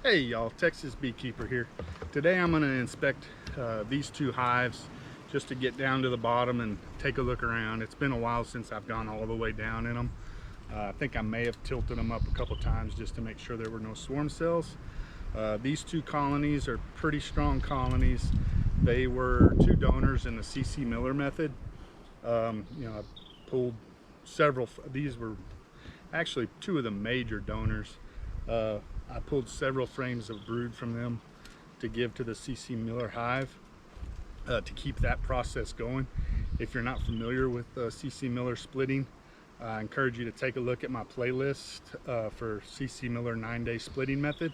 Hey y'all, Texas Beekeeper here. Today I'm going to inspect these two hives just to get down to the bottom and take a look around. It's been a while since I've gone all the way down in them. I think I may have tilted them up a couple times just to make sure there were no swarm cells. These two colonies are pretty strong colonies. They were two donors in the C.C. Miller method. I pulled several. These were actually two of the major donors. I pulled several frames of brood from them to give to the C.C. Miller hive to keep that process going. If you're not familiar with C.C. Miller splitting, I encourage you to take a look at my playlist for C.C. Miller 9-day splitting method.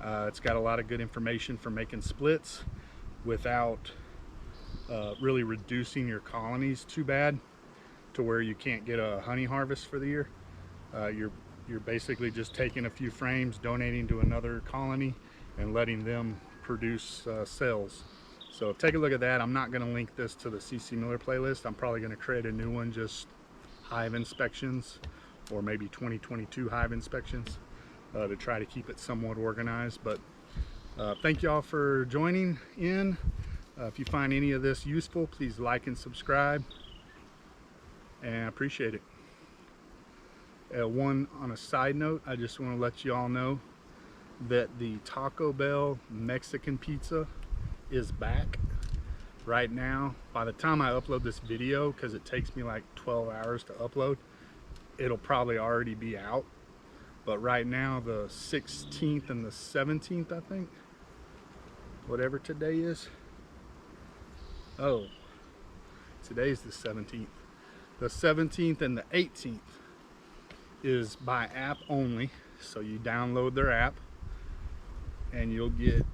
It's got a lot of good information for making splits without really reducing your colonies too bad to where you can't get a honey harvest for the year. You're basically just taking a few frames, donating to another colony, and letting them produce cells. So take a look at that. I'm not going to link this to the C.C. Miller playlist. I'm probably going to create a new one, just hive inspections, or maybe 2022 hive inspections, to try to keep it somewhat organized. But thank y'all for joining in. If you find any of this useful, please like and subscribe, and I appreciate it. On a side note, I just want to let you all know that the Taco Bell Mexican pizza is back right now. By the time I upload this video, because it takes me like 12 hours to upload, it'll probably already be out. But right now, the 16th and the 17th, I think, whatever today is. Oh, today's the 17th. The 17th and the 18th is by app only. So you download their app and you'll get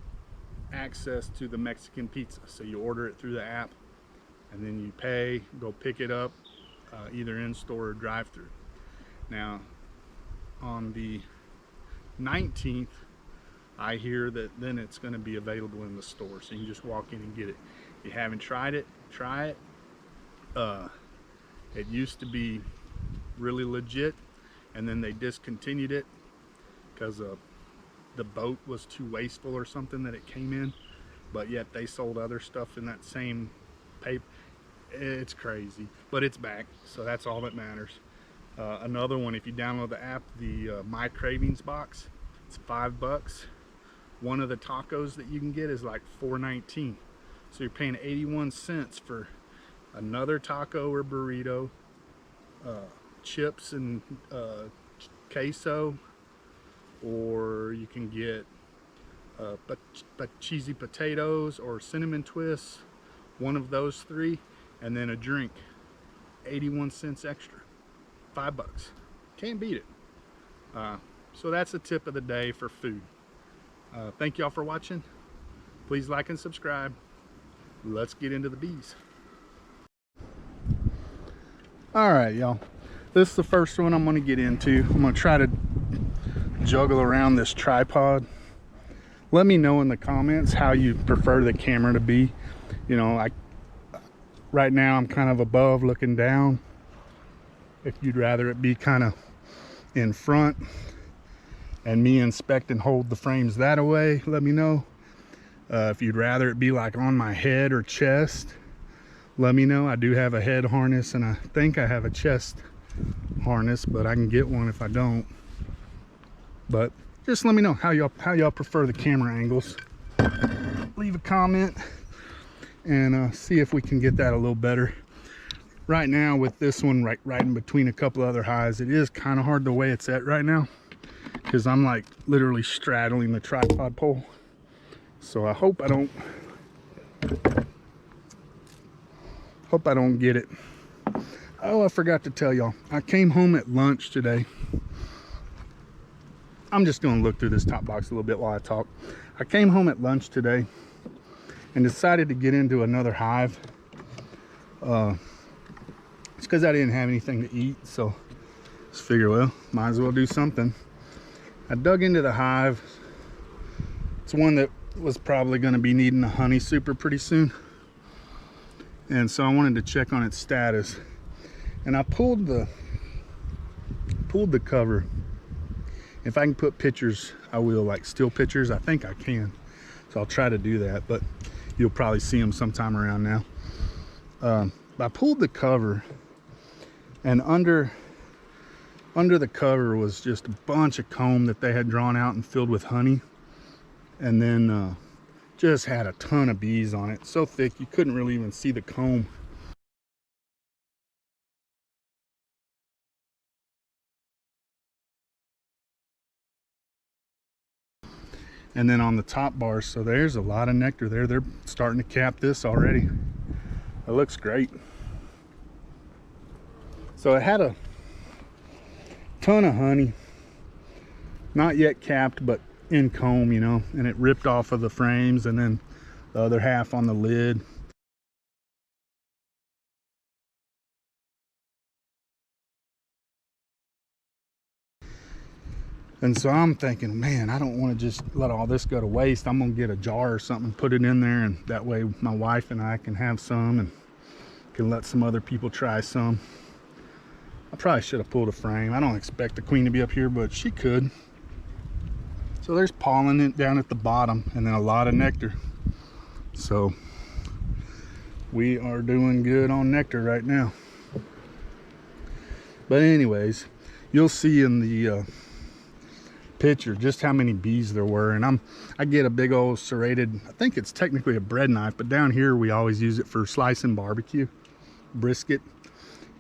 access to the Mexican pizza. So you order it through the app and then you pay, go pick it up, either in store or drive through. Now on the 19th, I hear that then it's going to be available in the store, so you can just walk in and get it. If you haven't tried it, try it. It used to be really legit, and then they discontinued it because the boat was too wasteful or something that it came in, but yet they sold other stuff in that same paper. It's crazy, but it's back, so that's all that matters. Another one, if you download the app, the My Cravings box, it's $5. One of the tacos that you can get is like $4.19, so you're paying 81 cents for another taco or burrito, chips and queso, or you can get cheesy potatoes or cinnamon twists, one of those three, and then a drink. 81 cents extra, $5. Can't beat it. So that's the tip of the day for food. Thank y'all for watching. Please like and subscribe. Let's get into the bees. All right, y'all. This is the first one I'm going to get into. I'm going to try to juggle around this tripod. Let me know in the comments how you prefer the camera to be. You know, right now I'm kind of above looking down. If you'd rather it be kind of in front and me inspect and hold the frames that away, let me know. If you'd rather it be like on my head or chest, let me know. I do have a head harness, and I think I have a chest harness, but I can get one if I don't. But just let me know how y'all prefer the camera angles. Leave a comment and see if we can get that a little better. Right now with this one right in between a couple other highs, it is kind of hard the way it's at right now, because I'm like literally straddling the tripod pole. So I hope I don't get it. Oh, I forgot to tell y'all, I came home at lunch today. I'm just going to look through this top box a little bit while I talk. I came home at lunch today and decided to get into another hive. It's because I didn't have anything to eat, so just figure, well, might as well do something. I dug into the hive. It's one that was probably going to be needing a honey super pretty soon, and so I wanted to check on its status. And I pulled the cover, If I can put pictures, I will, like still pictures. I think I can, so I'll try to do that, but you'll probably see them sometime around now. I pulled the cover, and under the cover was just a bunch of comb that they had drawn out and filled with honey, and then just had a ton of bees on it, so thick you couldn't really even see the comb. And then on the top bars, so there's a lot of nectar there. They're starting to cap this already. It looks great. So it had a ton of honey, not yet capped, but in comb, you know, and it ripped off of the frames, and then the other half on the lid. And so I'm thinking, man, I don't want to just let all this go to waste. I'm gonna get a jar or something, put it in there, and that way my wife and I can have some and can let some other people try some. I probably should have pulled a frame. I don't expect the queen to be up here, but she could. So there's pollen down at the bottom, and then a lot of nectar. So we are doing good on nectar right now. But anyways, you'll see in the picture just how many bees there were. And I get a big old serrated, I think it's technically a bread knife, but down here we always use it for slicing barbecue brisket.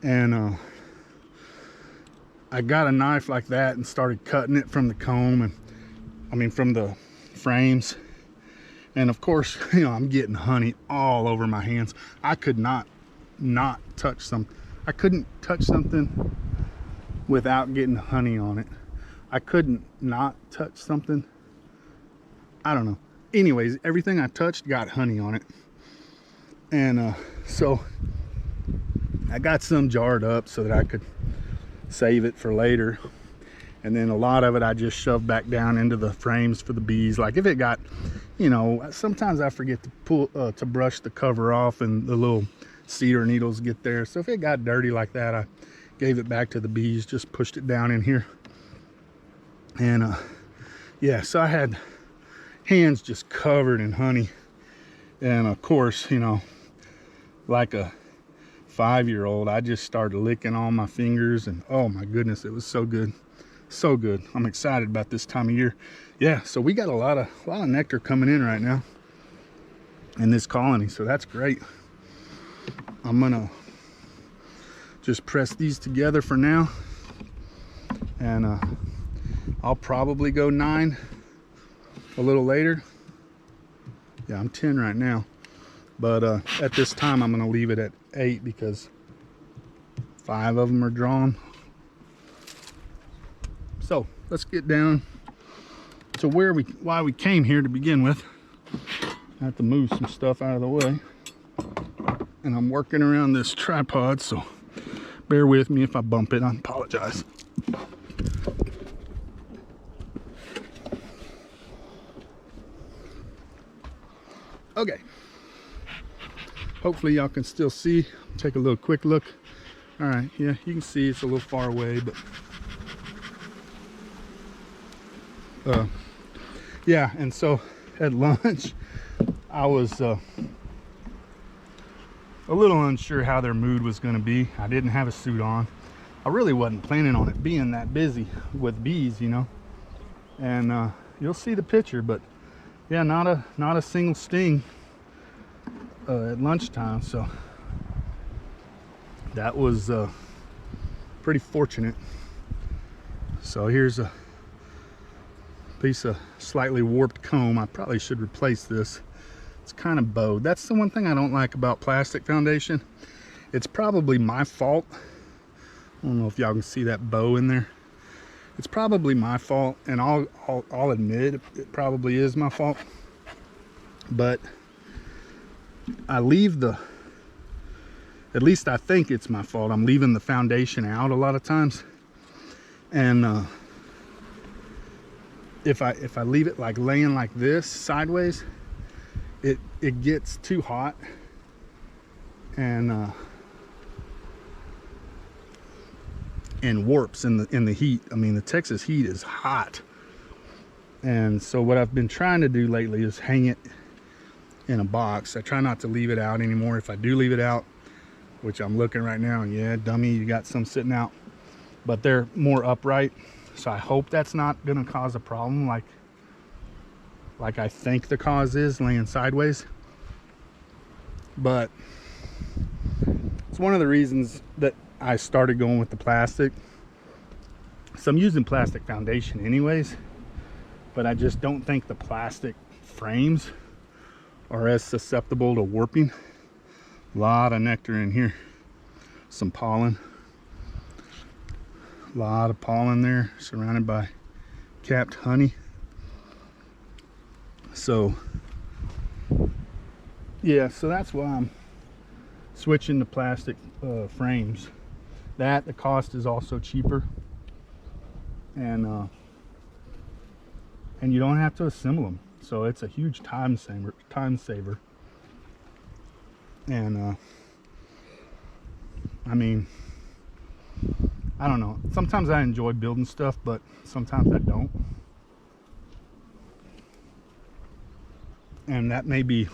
And I got a knife like that and started cutting it from the comb, and I mean from the frames. And of course, you know, I'm getting honey all over my hands. I could not touch something. I couldn't touch something without getting honey on it. I couldn't not touch something. I don't know. Anyways, everything I touched got honey on it. And so I got some jarred up so that I could save it for later. And then a lot of it I just shoved back down into the frames for the bees. Like if it got, you know, sometimes I forget to pull to brush the cover off and the little cedar needles get there. So if it got dirty like that, I gave it back to the bees, just pushed it down in here. And yeah, so I had hands just covered in honey. And of course, you know, like a 5-year-old, I just started licking all my fingers, and oh my goodness, it was so good. So good. I'm excited about this time of year. Yeah, so we got a lot of nectar coming in right now in this colony, so that's great. I'm gonna just press these together for now, and I'll probably go 9 a little later. Yeah, I'm 10 right now, but at this time I'm gonna leave it at 8 because 5 of them are drawn. So let's get down to why we came here to begin with. I have to move some stuff out of the way, and I'm working around this tripod, so bear with me if I bump it. I apologize. Okay, hopefully y'all can still see. Take a little quick look. All right, yeah, you can see it's a little far away, but yeah. And so at lunch I was a little unsure how their mood was going to be. I didn't have a suit on. I really wasn't planning on it being that busy with bees, you know. And you'll see the picture, but yeah, not a single sting at lunchtime. So that was pretty fortunate. So here's a piece of slightly warped comb. I probably should replace this. It's kind of bowed. That's the one thing I don't like about plastic foundation. It's probably my fault. I don't know if y'all can see that bow in there. It's probably my fault, and I'll admit it probably is my fault. But I leave at least I think it's my fault. I'm leaving the foundation out a lot of times. And if I leave it like laying like this sideways, it gets too hot, and and warps in the heat. I mean, the Texas heat is hot. And so what I've been trying to do lately is hang it in a box. I try not to leave it out anymore. If I do leave it out, which I'm looking right now, and yeah, dummy, you got some sitting out, but they're more upright. So I hope that's not gonna cause a problem like I think the cause is, laying sideways. But it's one of the reasons that I started going with the plastic. So I'm using plastic foundation anyways, but I just don't think the plastic frames are as susceptible to warping. A lot of nectar in here, some pollen, a lot of pollen there, surrounded by capped honey. So yeah, so that's why I'm switching to plastic frames. The cost is also cheaper, and you don't have to assemble them, so it's a huge time saver. And I mean, I don't know, sometimes I enjoy building stuff, but sometimes I don't, and that may be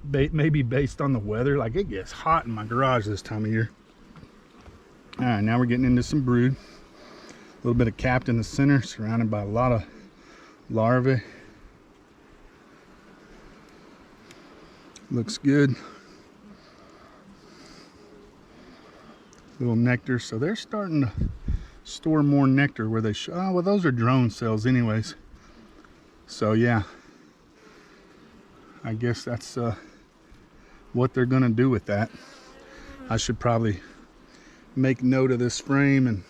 maybe based on the weather. Like, it gets hot in my garage this time of year. All right, now we're getting into some brood. A little bit of capped in the center, surrounded by a lot of larvae. Looks good. Little nectar, so they're starting to store more nectar where they should. Oh, well, those are drone cells anyways. So yeah, I guess that's what they're gonna do with that. I should probably make note of this frame and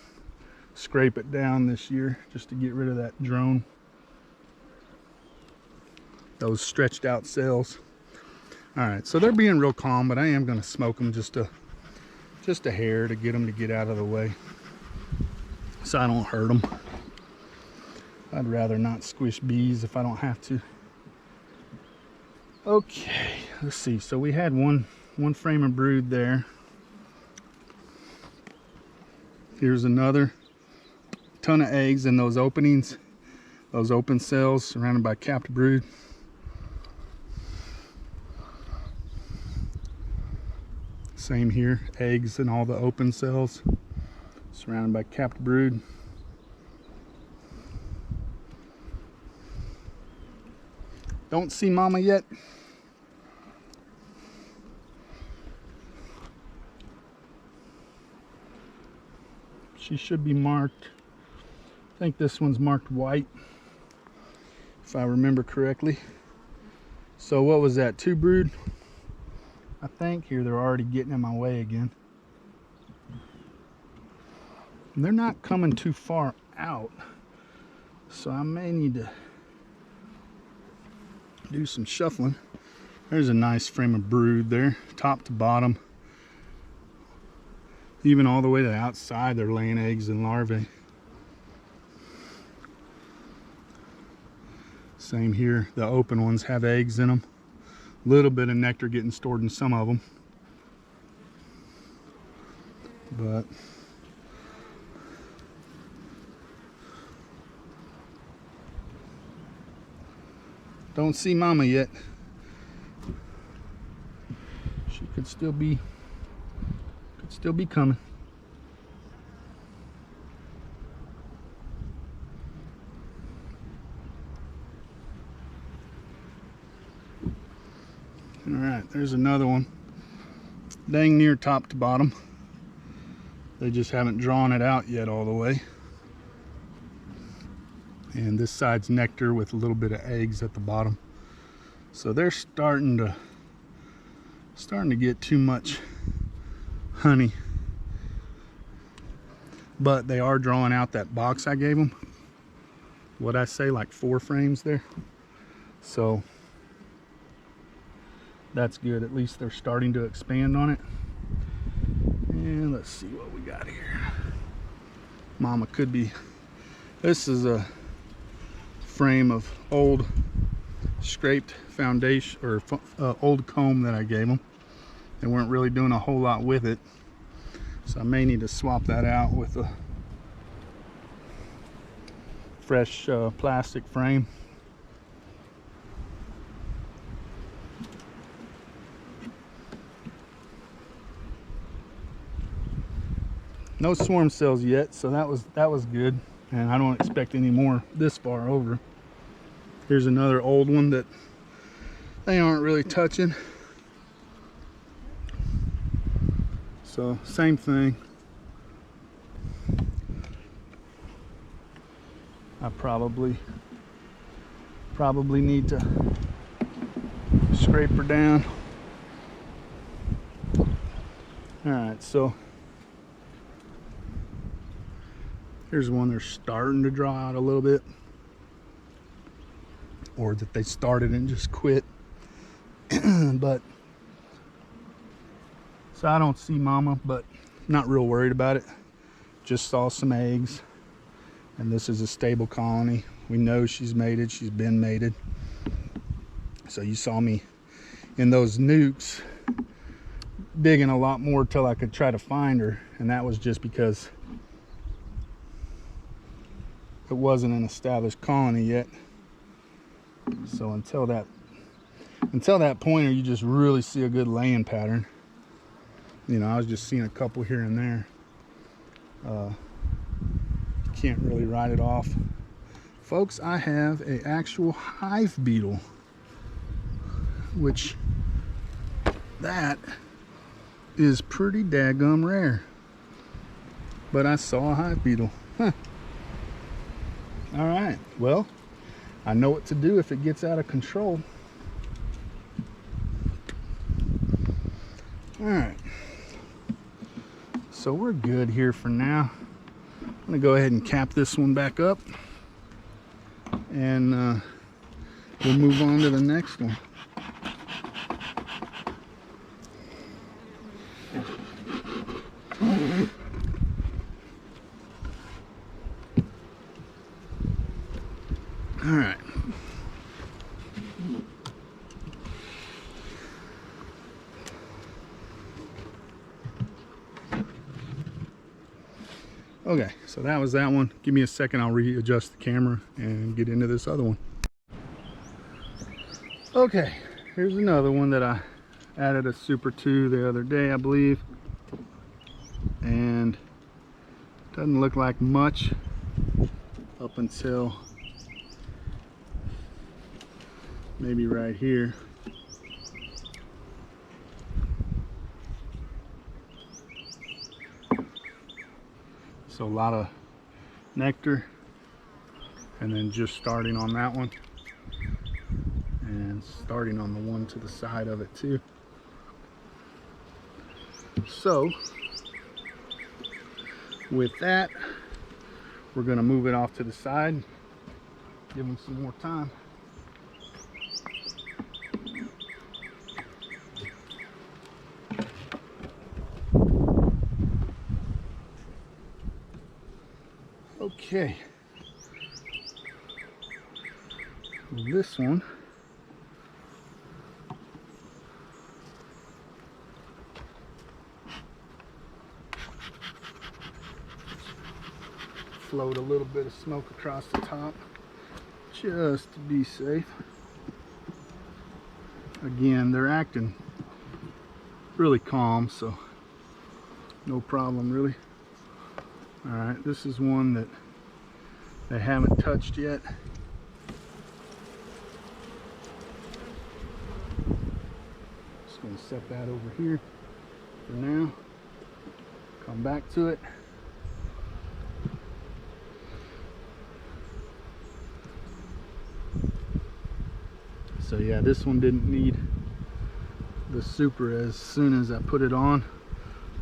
scrape it down this year just to get rid of that drone, those stretched out cells. All right, so they're being real calm, but I am gonna smoke them just a hair to get them to get out of the way so I don't hurt them. I'd rather not squish bees if I don't have to. Okay, let's see. So we had one frame of brood there. Here's another ton of eggs in those openings, those open cells surrounded by capped brood. Same here, eggs in all the open cells surrounded by capped brood. Don't see mama yet. She should be marked. I think this one's marked white, if I remember correctly. So what was that, 2 brood? I think here they're already getting in my way again. And they're not coming too far out, so I may need to do some shuffling. There's a nice frame of brood there, top to bottom. Even all the way to the outside, they're laying eggs and larvae. Same here, the open ones have eggs in them. A little bit of nectar getting stored in some of them. But don't see mama yet. She could still be coming. All right, there's another one. Dang near top to bottom. They just haven't drawn it out yet all the way. And this side's nectar with a little bit of eggs at the bottom. So they're starting to get too much honey. But they are drawing out that box I gave them. What'd I say, like 4 frames there? So that's good. At least they're starting to expand on it. And let's see what we got here. Mama could be. This is a frame of old scraped foundation, or old comb that I gave them. They weren't really doing a whole lot with it. So So I may need to swap that out with a fresh plastic frame. No swarm cells yet, so that was good, and I don't expect any more this far over. Here's another old one that they aren't really touching. So same thing. I probably need to scrape her down. All right, so here's one they're starting to draw out a little bit, or that they started and just quit. But so I don't see mama, but not real worried about it. Just saw some eggs, and this is a stable colony. We know she's mated, she's been mated. So you saw me in those nukes digging a lot more till I could try to find her, and that was just because it wasn't an established colony yet. So until that point, or you just really see a good laying pattern. You know, I was just seeing a couple here and there. Can't really write it off. Folks, I have an actual hive beetle, which that is pretty daggum rare. But I saw a hive beetle. Huh. All right, well, I know what to do if it gets out of control. All right, so we're good here for now. I'm gonna go ahead and cap this one back up, and we'll move on to the next one. All right. Okay, so that was that one. Give me a second, I'll readjust the camera and get into this other one. Okay, here's another one that I added a super to the other day, I believe. And doesn't look like much up until maybe right here. So a lot of nectar, and then just starting on that one, and starting on the one to the side of it too. So with that, we're going to move it off to the side, give them some more time. Okay, this one float a little bit of smoke across the top just to be safe. Again, they're acting really calm, so no problem really. All right, this is one that they haven't touched yet. Just gonna set that over here for now. Come back to it. So yeah, this one didn't need the super as soon as I put it on.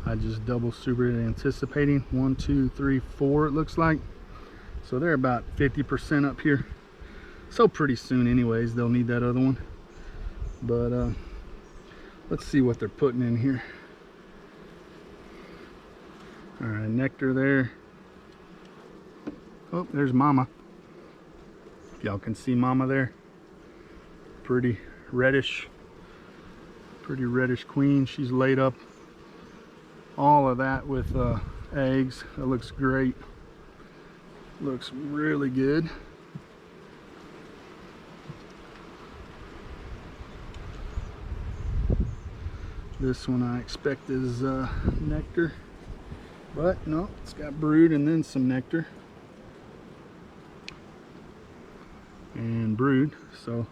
I just double supered it, anticipating 1, 2, 3, 4 it looks like. So they're about 50% up here. So pretty soon anyways, they'll need that other one. But let's see what they're putting in here. All right, nectar there. Oh, there's mama. Y'all can see mama there. Pretty reddish queen. She's laid up all of that with eggs. It looks great. Looks really good. This one I expect is nectar, but no, it's got brood and then some nectar and brood. So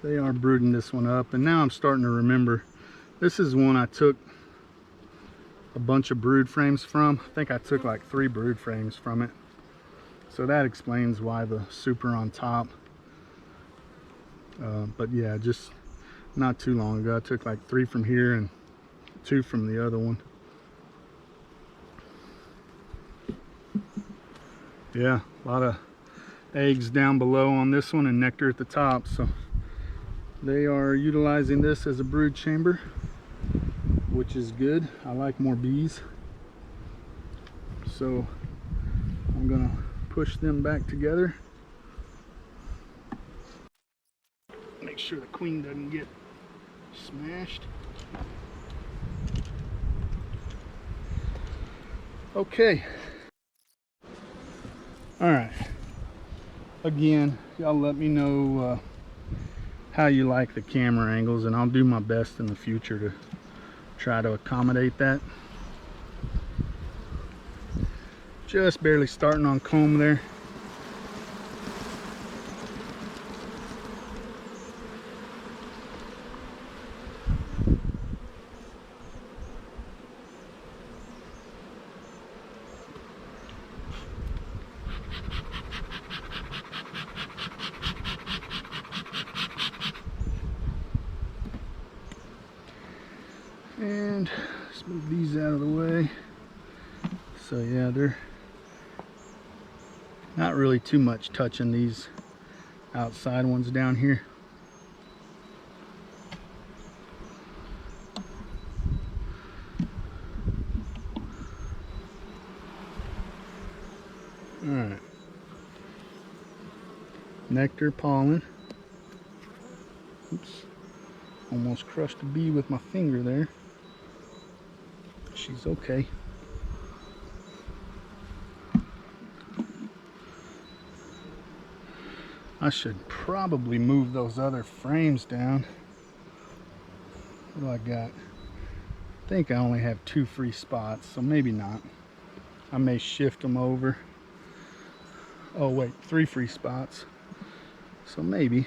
they are brooding this one up, and now I'm starting to remember. This is one I took a bunch of brood frames from. I think I took like 3 brood frames from it. So that explains why the super on top. But yeah, just not too long ago, I took like 3 from here and 2 from the other one. Yeah, a lot of eggs down below on this one and nectar at the top. So they are utilizing this as a brood chamber, which is good. I like more bees. So I'm gonna push them back together. Make sure the queen doesn't get smashed. Okay. All right. Again, y'all let me know how you like the camera angles, and I'll do my best in the future to try to accommodate that. Just barely starting on comb there. And let's move these out of the way. So yeah, they're not really too much touching these outside ones down here. All right. Nectar, pollen. Oops. Almost crushed a bee with my finger there. She's okay. I should probably move those other frames down. What do I got? I think I only have 2 free spots, so maybe not. I may shift them over. Oh wait, 3 free spots. So maybe.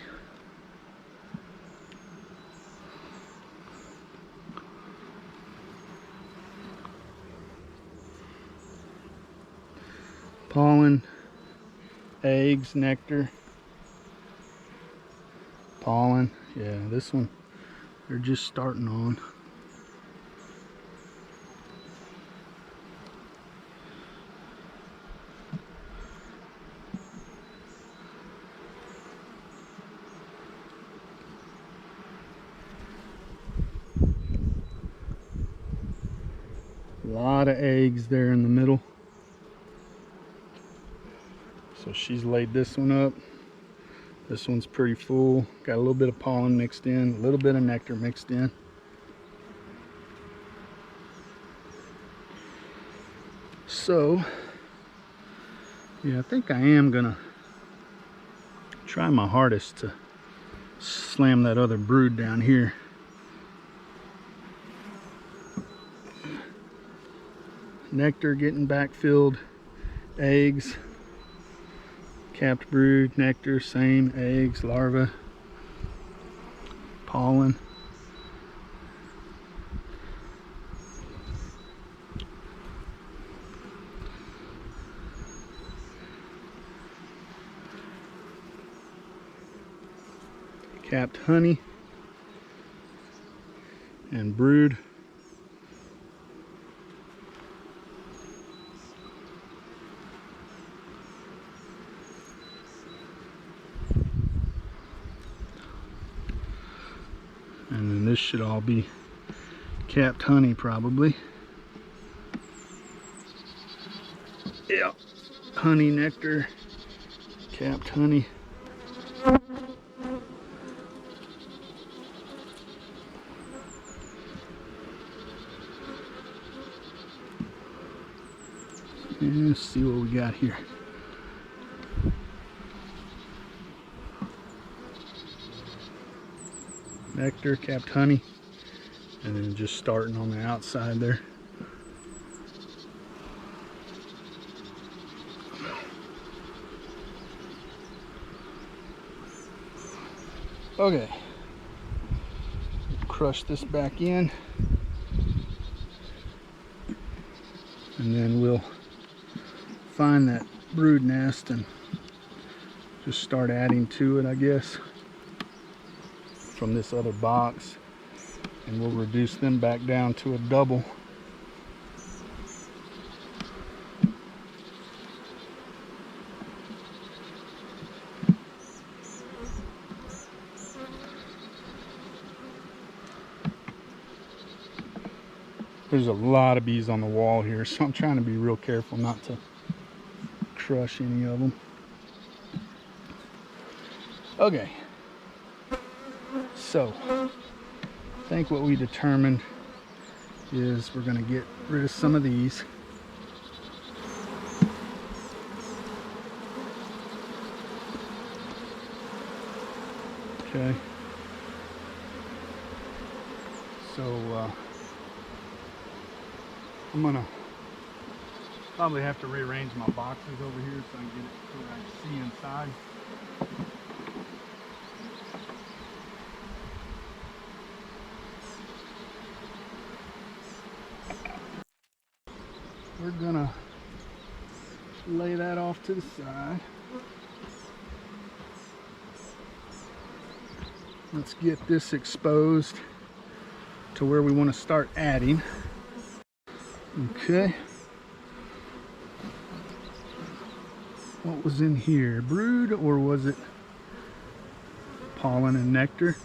Pollen, eggs, nectar, pollen. Yeah, this one, they're just starting on. A lot of eggs there in the middle. So she's laid this one up. This one's pretty full. Got a little bit of pollen mixed in, a little bit of nectar mixed in. So, yeah, I think I am gonna try my hardest to slam that other brood down here. Nectar getting backfilled, eggs, capped brood, nectar, same, eggs, larvae, pollen. Capped honey and brood. And then this should all be capped honey probably. Yeah, honey, nectar, capped honey. And let's see what we got here. Nectar, capped honey, and then just starting on the outside there. Okay, crush this back in, and then we'll find that brood nest and just start adding to it, I guess, from this other box, and we'll reduce them back down to a double. There's a lot of bees on the wall here, so I'm trying to be real careful not to crush any of them. Okay, so I think what we determined is we're going to get rid of some of these. Okay, so I'm gonna probably have to rearrange my boxes over here so I can get it so I can see inside. We're gonna lay that off to the side. Let's get this exposed to where we want to start adding. Okay. What was in here? Brood, or was it pollen and nectar?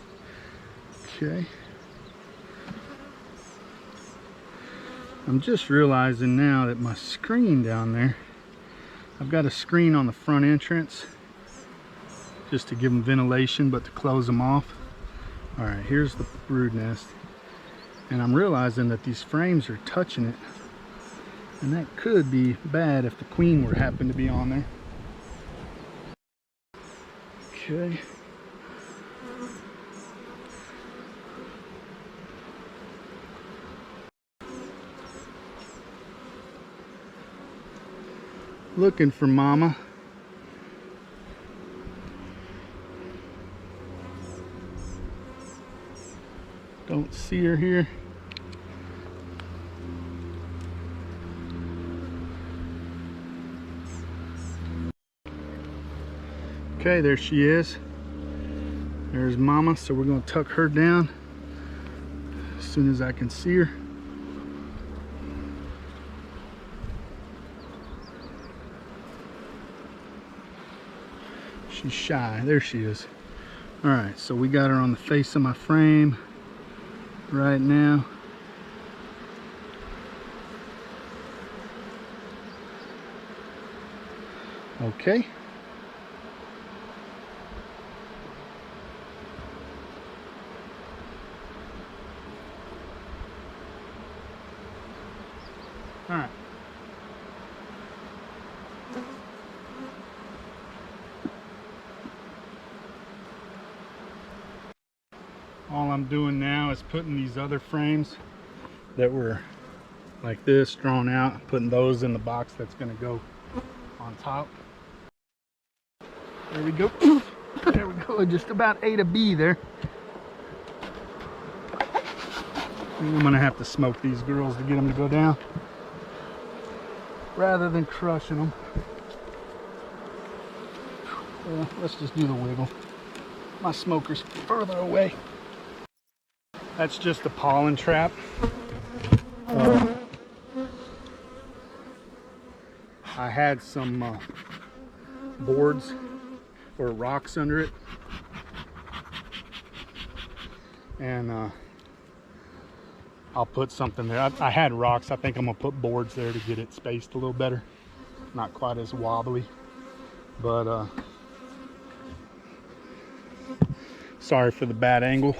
Okay. I'm just realizing now that my screen down there, I've got a screen on the front entrance just to give them ventilation, but to close them off. All right, here's the brood nest. And I'm realizing that these frames are touching it, and that could be bad if the queen were happen to be on there. Okay. Looking for mama. Don't see her here. Okay, there she is. There's mama, so we're going to tuck her down as soon as I can see her. She's shy. There she is. All right, so we got her on the face of my frame right now. Okay. All right. All I'm doing now is putting these other frames that were like this drawn out, putting those in the box that's going to go on top. There we go. There we go. I just about ate a bee there. I'm going to have to smoke these girls to get them to go down rather than crushing them. Let's just do the wiggle. My smoker's further away. That's just a pollen trap. I had some boards or rocks under it, and I'll put something there. I had rocks. I think I'm gonna put boards there to get it spaced a little better, not quite as wobbly, but sorry for the bad angle.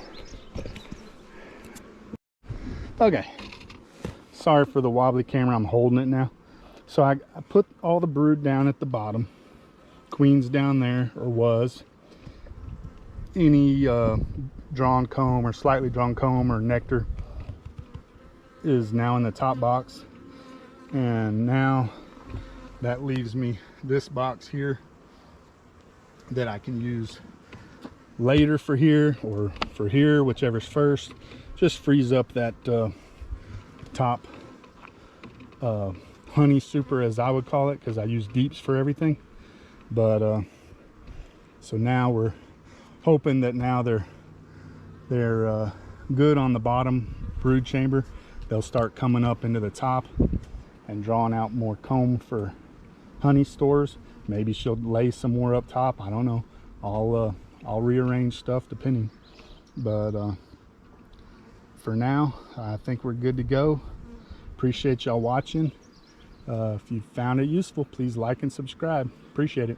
Okay, sorry for the wobbly camera. I'm holding it now, So I put all the brood down at the bottom. Queen's down there, or was. Any drawn comb or slightly drawn comb or nectar is now in the top box. And now that leaves me this box here that I can use later for here or for here, whichever's first. Just frees up that top honey super, as I would call it, because I use deeps for everything. But so now we're hoping that now they're good on the bottom brood chamber. They'll start coming up into the top and drawing out more comb for honey stores. Maybe she'll lay some more up top. I don't know. I'll rearrange stuff depending. But for now, I think we're good to go. Appreciate y'all watching. If you found it useful, please like and subscribe. Appreciate it.